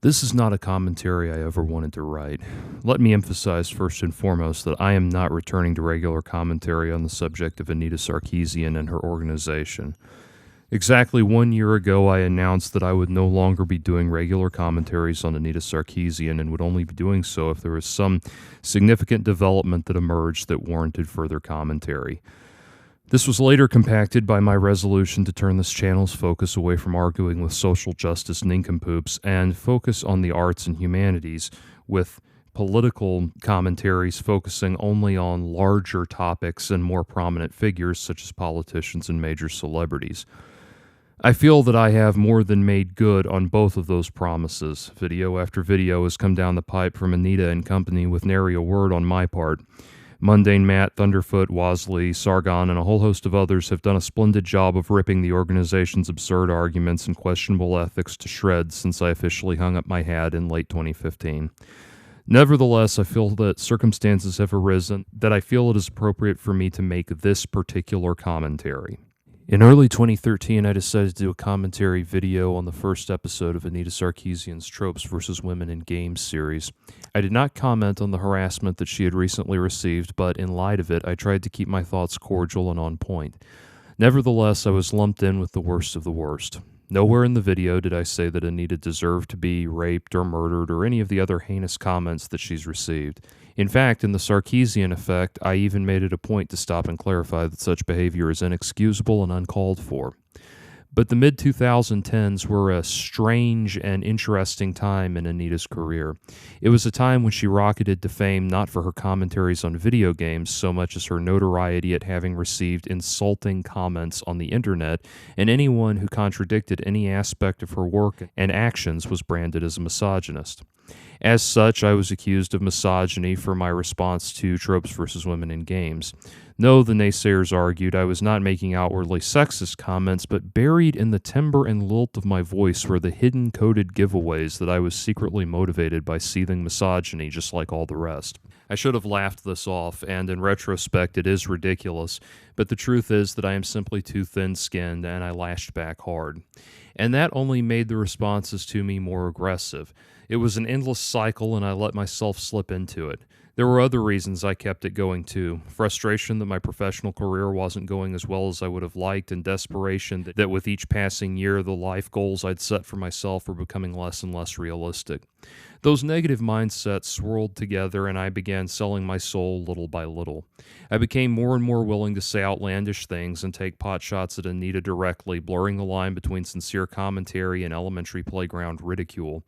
This is not a commentary I ever wanted to write. Let me emphasize first and foremost that I am not returning to regular commentary on the subject of Anita Sarkeesian and her organization. Exactly 1 year ago, I announced that I would no longer be doing regular commentaries on Anita Sarkeesian and would only be doing so if there was some significant development that emerged that warranted further commentary. This was later compacted by my resolution to turn this channel's focus away from arguing with social justice nincompoops and focus on the arts and humanities, with political commentaries focusing only on larger topics and more prominent figures such as politicians and major celebrities. I feel that I have more than made good on both of those promises. Video after video has come down the pipe from Anita and company with nary a word on my part. Mundane Matt, Thunderfoot, Wasley, Sargon, and a whole host of others have done a splendid job of ripping the organization's absurd arguments and questionable ethics to shreds since I officially hung up my hat in late 2015. Nevertheless, I feel that circumstances have arisen that I feel it is appropriate for me to make this particular commentary. In early 2013, I decided to do a commentary video on the first episode of Anita Sarkeesian's Tropes vs. Women in Games series. I did not comment on the harassment that she had recently received, but in light of it, I tried to keep my thoughts cordial and on point. Nevertheless, I was lumped in with the worst of the worst. Nowhere in the video did I say that Anita deserved to be raped or murdered or any of the other heinous comments that she's received. In fact, in the Sarkeesian effect, I even made it a point to stop and clarify that such behavior is inexcusable and uncalled for. But the mid-2010s were a strange and interesting time in Anita's career. It was a time when she rocketed to fame not for her commentaries on video games so much as her notoriety at having received insulting comments on the internet, and anyone who contradicted any aspect of her work and actions was branded as a misogynist. As such, I was accused of misogyny for my response to Tropes vs. Women in Games. No, the naysayers argued, I was not making outwardly sexist comments, but buried in the timbre and lilt of my voice were the hidden coded giveaways that I was secretly motivated by seething misogyny, just like all the rest. I should have laughed this off, and in retrospect it is ridiculous, but the truth is that I am simply too thin-skinned, and I lashed back hard. And that only made the responses to me more aggressive. It was an endless cycle, and I let myself slip into it. There were other reasons I kept it going too. Frustration that my professional career wasn't going as well as I would have liked, and desperation that with each passing year the life goals I'd set for myself were becoming less and less realistic. Those negative mindsets swirled together, and I began selling my soul little by little. I became more and more willing to say outlandish things and take potshots at Anita directly, blurring the line between sincere commentary and elementary playground ridicule.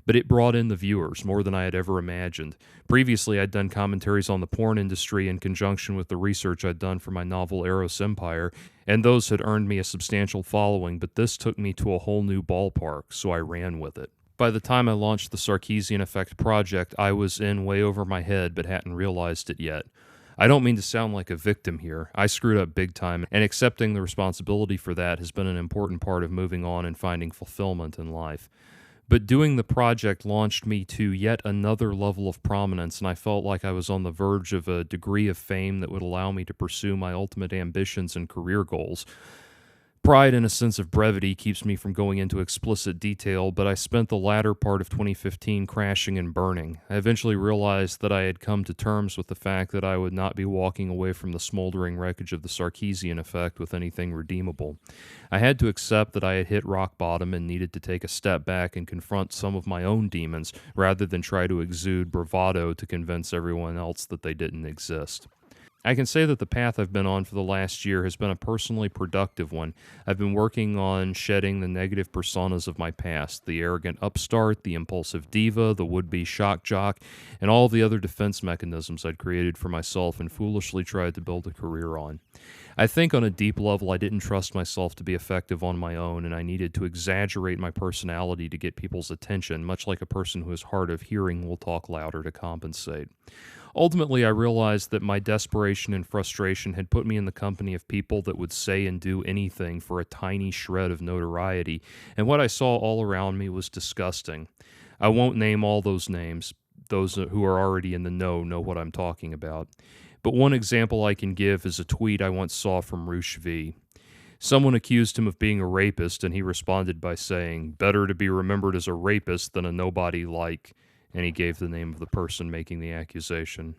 But it brought in the viewers, more than I had ever imagined. Previously, I'd done commentaries on the porn industry in conjunction with the research I'd done for my novel Eros Empire, and those had earned me a substantial following, but this took me to a whole new ballpark, so I ran with it. By the time I launched the Sarkeesian Effect project, I was in way over my head, but hadn't realized it yet. I don't mean to sound like a victim here. I screwed up big time, and accepting the responsibility for that has been an important part of moving on and finding fulfillment in life. But doing the project launched me to yet another level of prominence, and I felt like I was on the verge of a degree of fame that would allow me to pursue my ultimate ambitions and career goals. Pride and a sense of brevity keeps me from going into explicit detail, but I spent the latter part of 2015 crashing and burning. I eventually realized that I had come to terms with the fact that I would not be walking away from the smoldering wreckage of the Sarkeesian Effect with anything redeemable. I had to accept that I had hit rock bottom and needed to take a step back and confront some of my own demons, rather than try to exude bravado to convince everyone else that they didn't exist. I can say that the path I've been on for the last year has been a personally productive one. I've been working on shedding the negative personas of my past, the arrogant upstart, the impulsive diva, the would-be shock jock, and all of the other defense mechanisms I'd created for myself and foolishly tried to build a career on. I think on a deep level I didn't trust myself to be effective on my own, and I needed to exaggerate my personality to get people's attention, much like a person who is hard of hearing will talk louder to compensate. Ultimately, I realized that my desperation and frustration had put me in the company of people that would say and do anything for a tiny shred of notoriety, and what I saw all around me was disgusting. I won't name all those names. Those who are already in the know what I'm talking about. But one example I can give is a tweet I once saw from Roosh V. Someone accused him of being a rapist, and he responded by saying, "Better to be remembered as a rapist than a nobody like," and he gave the name of the person making the accusation.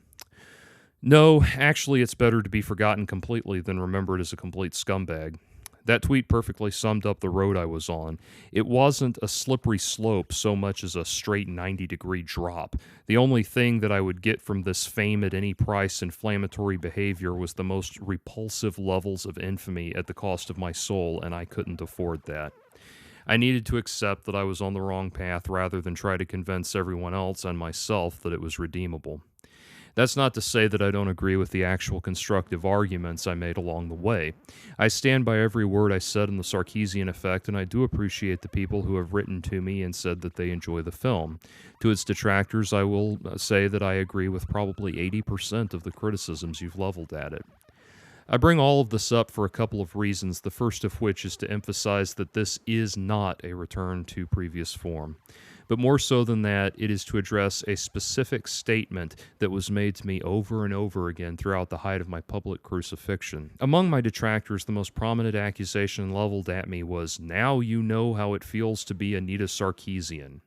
No, actually, it's better to be forgotten completely than remembered as a complete scumbag. That tweet perfectly summed up the road I was on. It wasn't a slippery slope so much as a straight 90-degree drop. The only thing that I would get from this fame at any price inflammatory behavior was the most repulsive levels of infamy at the cost of my soul, and I couldn't afford that. I needed to accept that I was on the wrong path rather than try to convince everyone else and myself that it was redeemable. That's not to say that I don't agree with the actual constructive arguments I made along the way. I stand by every word I said in the Sarkeesian Effect, and I do appreciate the people who have written to me and said that they enjoy the film. To its detractors, I will say that I agree with probably 80% of the criticisms you've leveled at it. I bring all of this up for a couple of reasons, the first of which is to emphasize that this is not a return to previous form. But more so than that, it is to address a specific statement that was made to me over and over again throughout the height of my public crucifixion. Among my detractors, the most prominent accusation leveled at me was, "Now you know how it feels to be Anita Sarkeesian."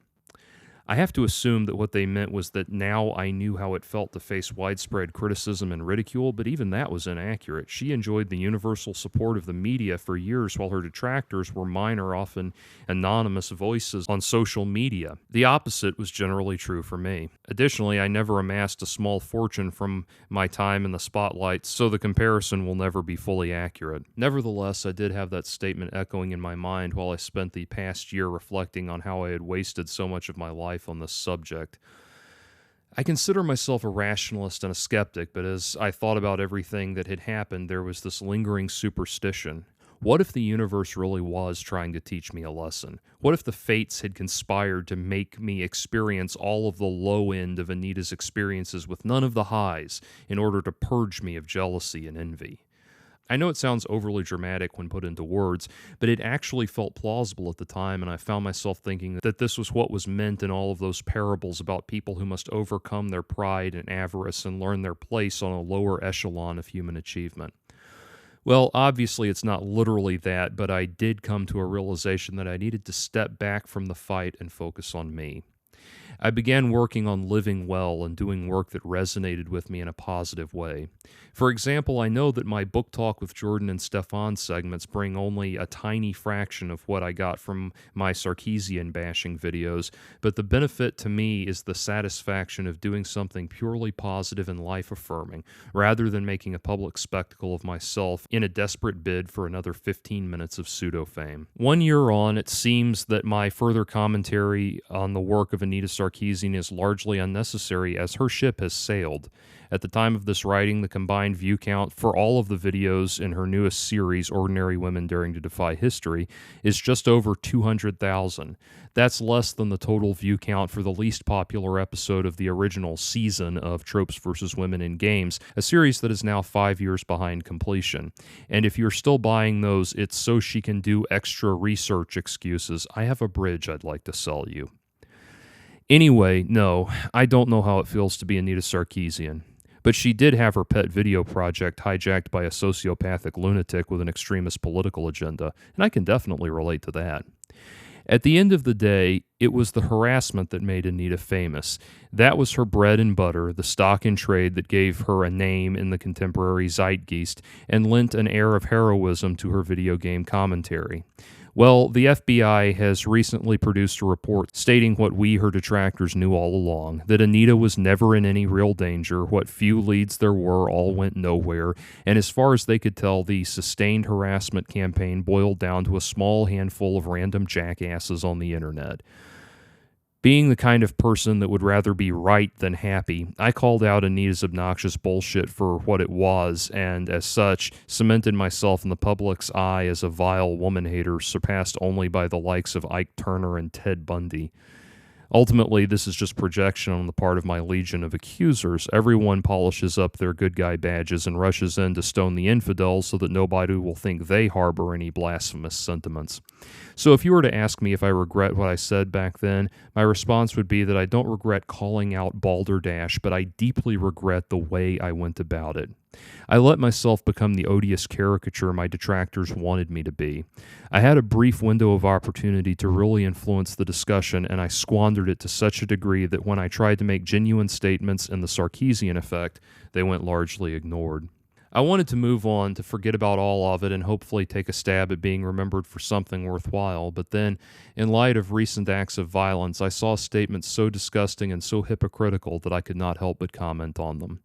I have to assume that what they meant was that now I knew how it felt to face widespread criticism and ridicule, but even that was inaccurate. She enjoyed the universal support of the media for years, while her detractors were minor, often anonymous voices on social media. The opposite was generally true for me. Additionally, I never amassed a small fortune from my time in the spotlight, so the comparison will never be fully accurate. Nevertheless, I did have that statement echoing in my mind while I spent the past year reflecting on how I had wasted so much of my life on this subject. I consider myself a rationalist and a skeptic, but as I thought about everything that had happened, there was this lingering superstition. What if the universe really was trying to teach me a lesson? What if the fates had conspired to make me experience all of the low end of Anita's experiences with none of the highs in order to purge me of jealousy and envy? I know it sounds overly dramatic when put into words, but it actually felt plausible at the time, and I found myself thinking that this was what was meant in all of those parables about people who must overcome their pride and avarice and learn their place on a lower echelon of human achievement. Well, obviously it's not literally that, but I did come to a realization that I needed to step back from the fight and focus on me. I began working on living well and doing work that resonated with me in a positive way. For example, I know that my book talk with Jordan and Stefan segments bring only a tiny fraction of what I got from my Sarkeesian bashing videos, but the benefit to me is the satisfaction of doing something purely positive and life-affirming, rather than making a public spectacle of myself in a desperate bid for another 15 minutes of pseudo-fame. 1 year on, it seems that my further commentary on the work of Anita Sarkeesian is largely unnecessary, as her ship has sailed. At the time of this writing, the combined view count for all of the videos in her newest series, Ordinary Women Daring to Defy History, is just over 200,000. That's less than the total view count for the least popular episode of the original season of Tropes vs. Women in Games, a series that is now 5 years behind completion. And if you're still buying those "it's so she can do extra research" excuses, I have a bridge I'd like to sell you. Anyway, no, I don't know how it feels to be Anita Sarkeesian. But she did have her pet video project hijacked by a sociopathic lunatic with an extremist political agenda, and I can definitely relate to that. At the end of the day, it was the harassment that made Anita famous. That was her bread and butter, the stock in trade that gave her a name in the contemporary zeitgeist and lent an air of heroism to her video game commentary. Well, the FBI has recently produced a report stating what we, her detractors, knew all along, that Anita was never in any real danger, what few leads there were all went nowhere, and as far as they could tell, the sustained harassment campaign boiled down to a small handful of random jackasses on the internet. Being the kind of person that would rather be right than happy, I called out Anita's obnoxious bullshit for what it was, and as such, cemented myself in the public's eye as a vile woman-hater surpassed only by the likes of Ike Turner and Ted Bundy. Ultimately, this is just projection on the part of my legion of accusers. Everyone polishes up their good guy badges and rushes in to stone the infidels so that nobody will think they harbor any blasphemous sentiments. So if you were to ask me if I regret what I said back then, my response would be that I don't regret calling out Balderdash, but I deeply regret the way I went about it. I let myself become the odious caricature my detractors wanted me to be. I had a brief window of opportunity to really influence the discussion, and I squandered it to such a degree that when I tried to make genuine statements in the Sarkeesian effect, they went largely ignored. I wanted to move on, to forget about all of it, and hopefully take a stab at being remembered for something worthwhile. But then, in light of recent acts of violence, I saw statements so disgusting and so hypocritical that I could not help but comment on them.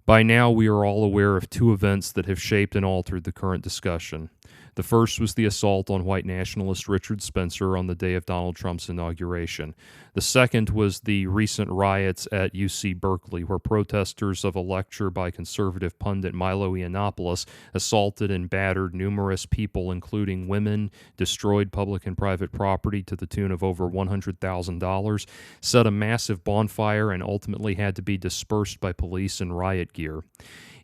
By now, we are all aware of two events that have shaped and altered the current discussion. The first was the assault on white nationalist Richard Spencer on the day of Donald Trump's inauguration. The second was the recent riots at UC Berkeley, where protesters of a lecture by conservative pundit Milo Yiannopoulos assaulted and battered numerous people, including women, destroyed public and private property to the tune of over $100,000, set a massive bonfire, and ultimately had to be dispersed by police in riot gear.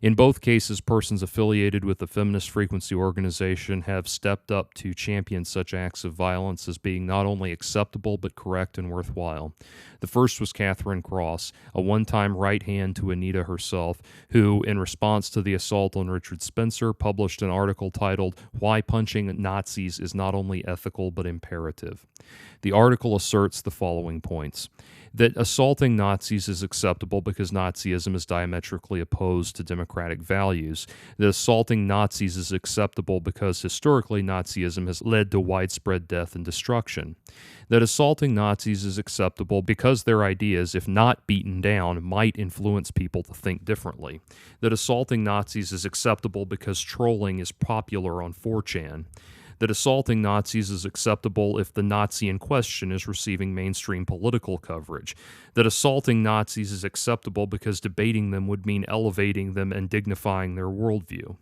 In both cases, persons affiliated with the Feminist Frequency organization have stepped up to champion such acts of violence as being not only acceptable but correct and worthwhile. The first was Catherine Cross, a one-time right hand to Anita herself, who, in response to the assault on Richard Spencer, published an article titled "Why Punching Nazis is Not Only Ethical but Imperative." The article asserts the following points: that assaulting Nazis is acceptable because Nazism is diametrically opposed to democratic values, that assaulting Nazis is acceptable because historically Nazism has led to widespread death and destruction, that assaulting Nazis is acceptable because their ideas, if not beaten down, might influence people to think differently, that assaulting Nazis is acceptable because trolling is popular on 4chan, that assaulting Nazis is acceptable if the Nazi in question is receiving mainstream political coverage, that assaulting Nazis is acceptable because debating them would mean elevating them and dignifying their worldview,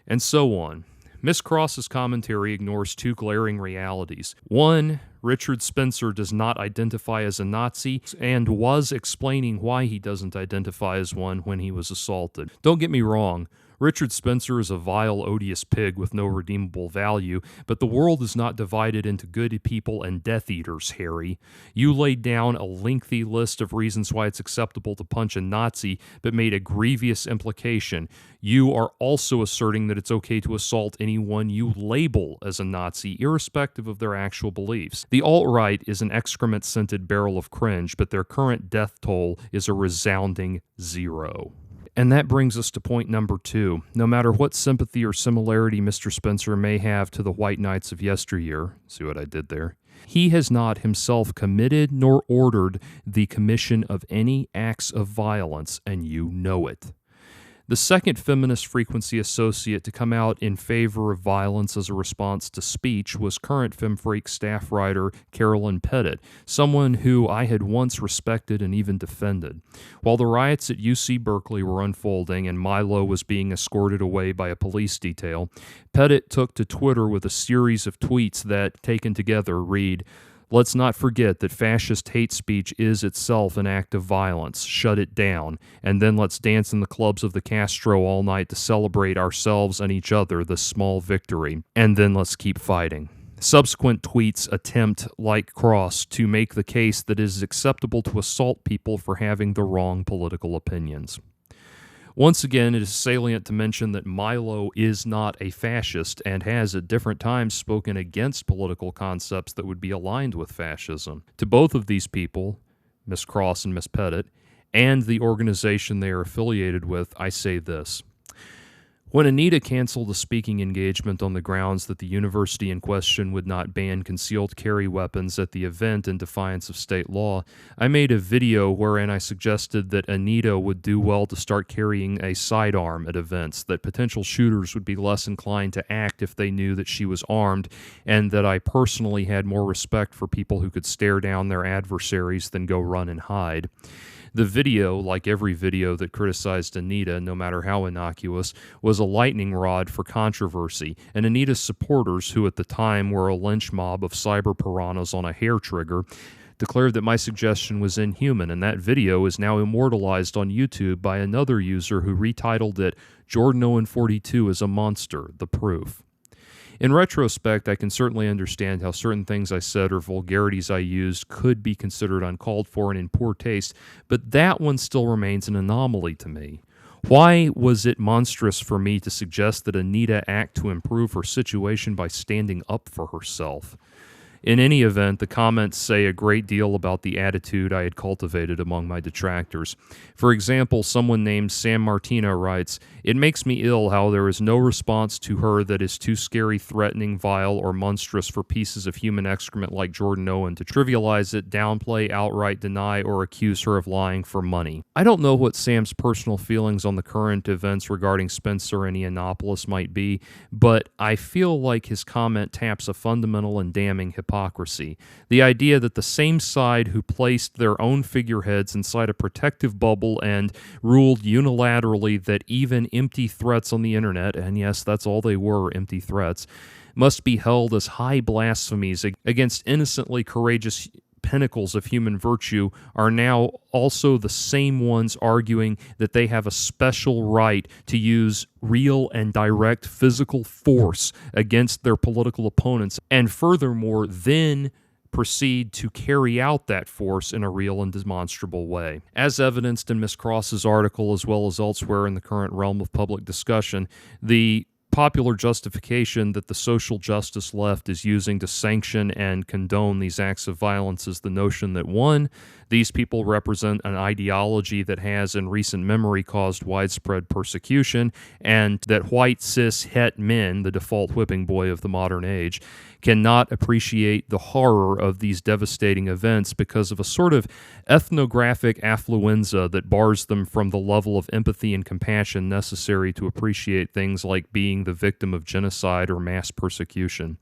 and so on. Miss Cross's commentary ignores two glaring realities. One, Richard Spencer does not identify as a Nazi and was explaining why he doesn't identify as one when he was assaulted. Don't get me wrong, Richard Spencer is a vile, odious pig with no redeemable value, but the world is not divided into good people and Death Eaters, Harry. You laid down a lengthy list of reasons why it's acceptable to punch a Nazi, but made a grievous implication. You are also asserting that it's okay to assault anyone you label as a Nazi, irrespective of their actual beliefs. The alt-right is an excrement-scented barrel of cringe, but their current death toll is a resounding 0. And that brings us to point number 2. No matter what sympathy or similarity Mr. Spencer may have to the white knights of yesteryear, see what I did there, he has not himself committed nor ordered the commission of any acts of violence, and you know it. The second Feminist Frequency associate to come out in favor of violence as a response to speech was current FemFreak staff writer Carolyn Pettit, someone who I had once respected and even defended. While the riots at UC Berkeley were unfolding and Milo was being escorted away by a police detail, Pettit took to Twitter with a series of tweets that, taken together, read, "Let's not forget that fascist hate speech is itself an act of violence. Shut it down. And then let's dance in the clubs of the Castro all night to celebrate ourselves and each other this small victory. And then let's keep fighting." Subsequent tweets attempt, like Cross, to make the case that it is acceptable to assault people for having the wrong political opinions. Once again, it is salient to mention that Milo is not a fascist and has at different times spoken against political concepts that would be aligned with fascism. To both of these people, Miss Cross and Miss Pettit, and the organization they are affiliated with, I say this. When Anita canceled a speaking engagement on the grounds that the university in question would not ban concealed carry weapons at the event in defiance of state law, I made a video wherein I suggested that Anita would do well to start carrying a sidearm at events, that potential shooters would be less inclined to act if they knew that she was armed, and that I personally had more respect for people who could stare down their adversaries than go run and hide. The video, like every video that criticized Anita, no matter how innocuous, was a lightning rod for controversy, and Anita's supporters, who at the time were a lynch mob of cyber piranhas on a hair trigger, declared that my suggestion was inhuman, and that video is now immortalized on YouTube by another user who retitled it, "Jordan Owen 42 is a monster, the proof." In retrospect, I can certainly understand how certain things I said or vulgarities I used could be considered uncalled for and in poor taste, but that one still remains an anomaly to me. Why was it monstrous for me to suggest that Anita act to improve her situation by standing up for herself? In any event, the comments say a great deal about the attitude I had cultivated among my detractors. For example, someone named Sam Martino writes, "It makes me ill how there is no response to her that is too scary, threatening, vile, or monstrous for pieces of human excrement like Jordan Owen to trivialize it, downplay, outright deny, or accuse her of lying for money." I don't know what Sam's personal feelings on the current events regarding Spencer and Yiannopoulos might be, but I feel like his comment taps a fundamental and damning hypocrisy. The idea that the same side who placed their own figureheads inside a protective bubble and ruled unilaterally that even empty threats on the internet, and yes, that's all they were, empty threats, must be held as high blasphemies against innocently courageous pinnacles of human virtue, are now also the same ones arguing that they have a special right to use real and direct physical force against their political opponents, and furthermore, then proceed to carry out that force in a real and demonstrable way. As evidenced in Ms. Cross's article, as well as elsewhere in the current realm of public discussion, the popular justification that the social justice left is using to sanction and condone these acts of violence is the notion that, one, these people represent an ideology that has in recent memory caused widespread persecution, and that white cis het men, the default whipping boy of the modern age, cannot appreciate the horror of these devastating events because of a sort of ethnographic affluenza that bars them from the level of empathy and compassion necessary to appreciate things like being the victim of genocide or mass persecution.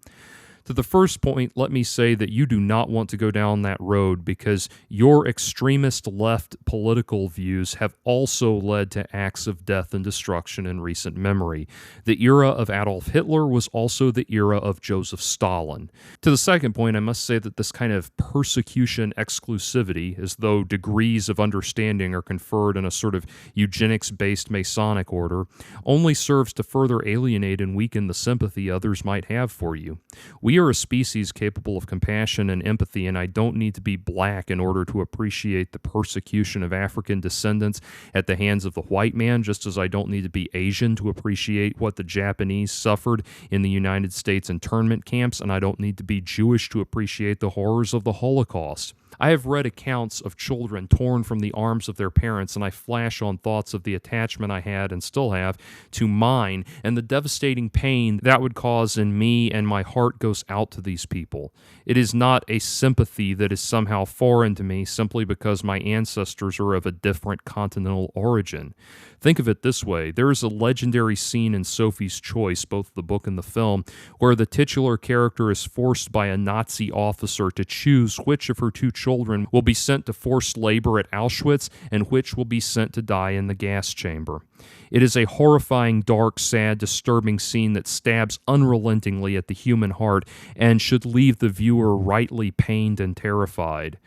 To the first point, let me say that you do not want to go down that road because your extremist left political views have also led to acts of death and destruction in recent memory. The era of Adolf Hitler was also the era of Joseph Stalin. To the second point, I must say that this kind of persecution exclusivity, as though degrees of understanding are conferred in a sort of eugenics-based Masonic order, only serves to further alienate and weaken the sympathy others might have for you. We are a species capable of compassion and empathy, and I don't need to be black in order to appreciate the persecution of African descendants at the hands of the white man, just as I don't need to be Asian to appreciate what the Japanese suffered in the United States internment camps, and I don't need to be Jewish to appreciate the horrors of the Holocaust. I have read accounts of children torn from the arms of their parents, and I flash on thoughts of the attachment I had and still have to mine and the devastating pain that would cause in me, and my heart goes out to these people. It is not a sympathy that is somehow foreign to me simply because my ancestors are of a different continental origin. Think of it this way. There is a legendary scene in Sophie's Choice, both the book and the film, where the titular character is forced by a Nazi officer to choose which of her two children will be sent to forced labor at Auschwitz and which will be sent to die in the gas chamber. It is a horrifying, dark, sad, disturbing scene that stabs unrelentingly at the human heart and should leave the viewer rightly pained and terrified.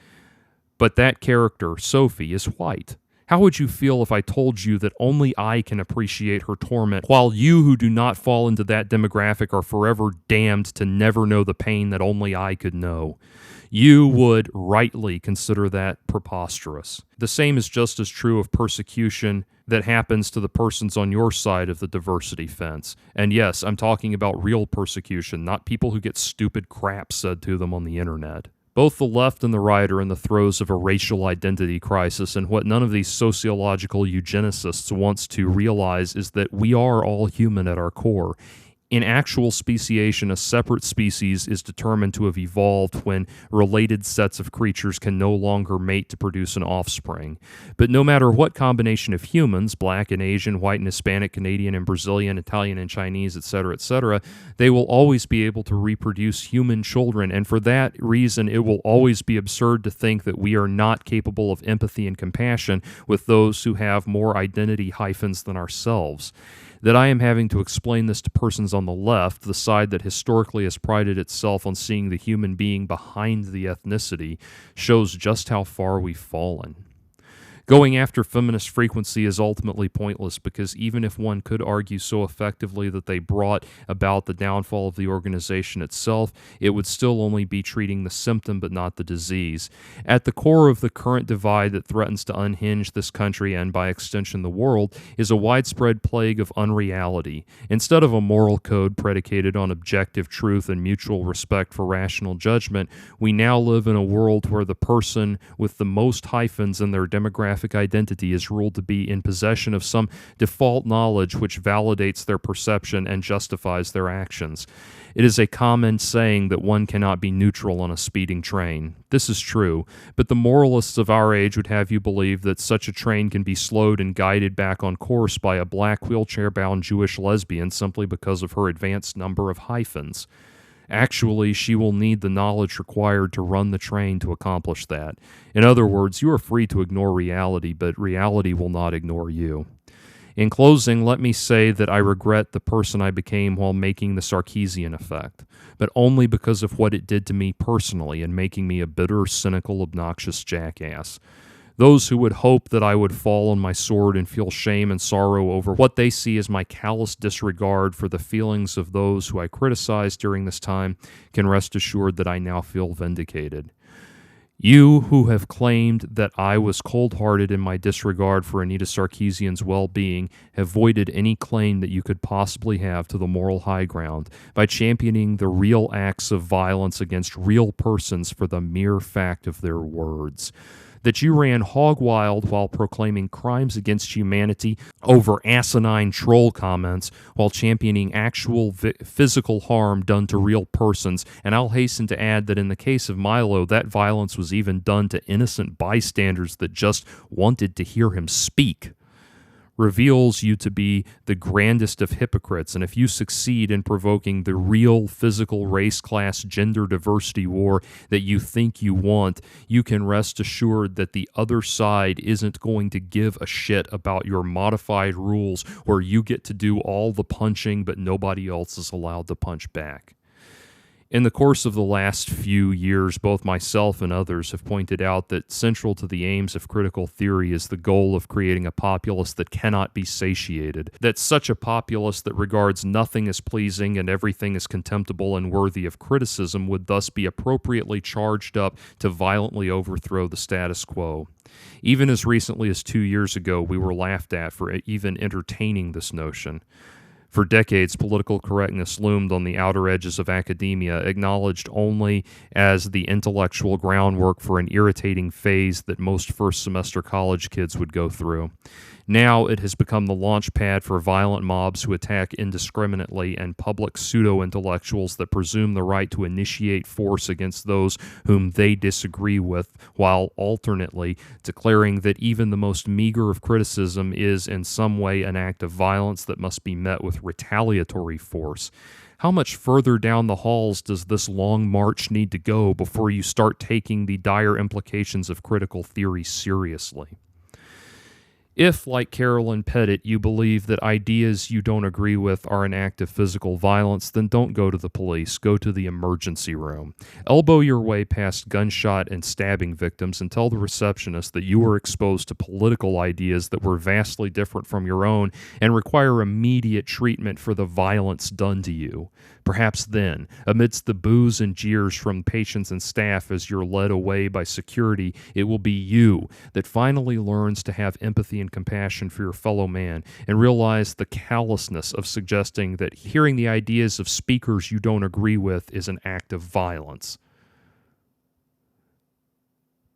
But that character, Sophie, is white. How would you feel if I told you that only I can appreciate her torment, while you who do not fall into that demographic are forever damned to never know the pain that only I could know? You would rightly consider that preposterous. The same is just as true of persecution that happens to the persons on your side of the diversity fence. And yes, I'm talking about real persecution, not people who get stupid crap said to them on the internet. Both the left and the right are in the throes of a racial identity crisis, and what none of these sociological eugenicists wants to realize is that we are all human at our core. In actual speciation, a separate species is determined to have evolved when related sets of creatures can no longer mate to produce an offspring. But no matter what combination of humans, black and Asian, white and Hispanic, Canadian and Brazilian, Italian and Chinese, etc., they will always be able to reproduce human children, and for that reason it will always be absurd to think that we are not capable of empathy and compassion with those who have more identity hyphens than ourselves. That I am having to explain this to persons on the left, the side that historically has prided itself on seeing the human being behind the ethnicity, shows just how far we've fallen. Going after Feminist Frequency is ultimately pointless because even if one could argue so effectively that they brought about the downfall of the organization itself, it would still only be treating the symptom but not the disease. At the core of the current divide that threatens to unhinge this country and by extension the world is a widespread plague of unreality. Instead of a moral code predicated on objective truth and mutual respect for rational judgment, we now live in a world where the person with the most hyphens in their demographic identity is ruled to be in possession of some default knowledge which validates their perception and justifies their actions. It is a common saying that one cannot be neutral on a speeding train. This is true, but the moralists of our age would have you believe that such a train can be slowed and guided back on course by a black wheelchair-bound Jewish lesbian simply because of her advanced number of hyphens. Actually, she will need the knowledge required to run the train to accomplish that. In other words, you are free to ignore reality, but reality will not ignore you. In closing, let me say that I regret the person I became while making the Sarkeesian effect, but only because of what it did to me personally in making me a bitter, cynical, obnoxious jackass. Those who would hope that I would fall on my sword and feel shame and sorrow over what they see as my callous disregard for the feelings of those who I criticized during this time can rest assured that I now feel vindicated. You who have claimed that I was cold-hearted in my disregard for Anita Sarkeesian's well-being have voided any claim that you could possibly have to the moral high ground by championing the real acts of violence against real persons for the mere fact of their words. That you ran hog wild while proclaiming crimes against humanity over asinine troll comments while championing actual physical harm done to real persons, and I'll hasten to add that in the case of Milo, that violence was even done to innocent bystanders that just wanted to hear him speak, reveals you to be the grandest of hypocrites, and if you succeed in provoking the real physical race, class, gender diversity war that you think you want, you can rest assured that the other side isn't going to give a shit about your modified rules where you get to do all the punching but nobody else is allowed to punch back. In the course of the last few years, both myself and others have pointed out that central to the aims of critical theory is the goal of creating a populace that cannot be satiated, that such a populace that regards nothing as pleasing and everything as contemptible and worthy of criticism would thus be appropriately charged up to violently overthrow the status quo. Even as recently as 2 years ago, we were laughed at for even entertaining this notion. For decades, political correctness loomed on the outer edges of academia, acknowledged only as the intellectual groundwork for an irritating phase that most first-semester college kids would go through. Now it has become the launch pad for violent mobs who attack indiscriminately and public pseudo-intellectuals that presume the right to initiate force against those whom they disagree with, while alternately declaring that even the most meager of criticism is in some way an act of violence that must be met with retaliatory force. How much further down the halls does this long march need to go before you start taking the dire implications of critical theory seriously? If, like Carolyn Pettit, you believe that ideas you don't agree with are an act of physical violence, then don't go to the police. Go to the emergency room. Elbow your way past gunshot and stabbing victims and tell the receptionist that you were exposed to political ideas that were vastly different from your own and require immediate treatment for the violence done to you. Perhaps then, amidst the boos and jeers from patients and staff as you're led away by security, it will be you that finally learns to have empathy and compassion for your fellow man and realize the callousness of suggesting that hearing the ideas of speakers you don't agree with is an act of violence.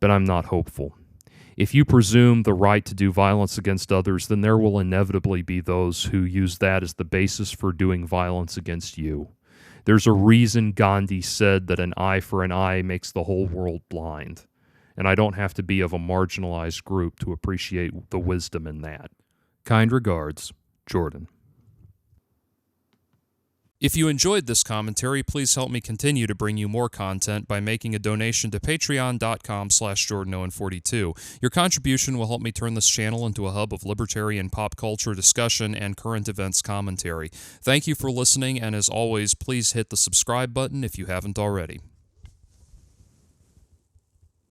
But I'm not hopeful. If you presume the right to do violence against others, then there will inevitably be those who use that as the basis for doing violence against you. There's a reason Gandhi said that an eye for an eye makes the whole world blind. And I don't have to be of a marginalized group to appreciate the wisdom in that. Kind regards, Jordan. If you enjoyed this commentary, please help me continue to bring you more content by making a donation to patreon.com/JordanOwen42. Your contribution will help me turn this channel into a hub of libertarian pop culture discussion and current events commentary. Thank you for listening, and as always, please hit the subscribe button if you haven't already.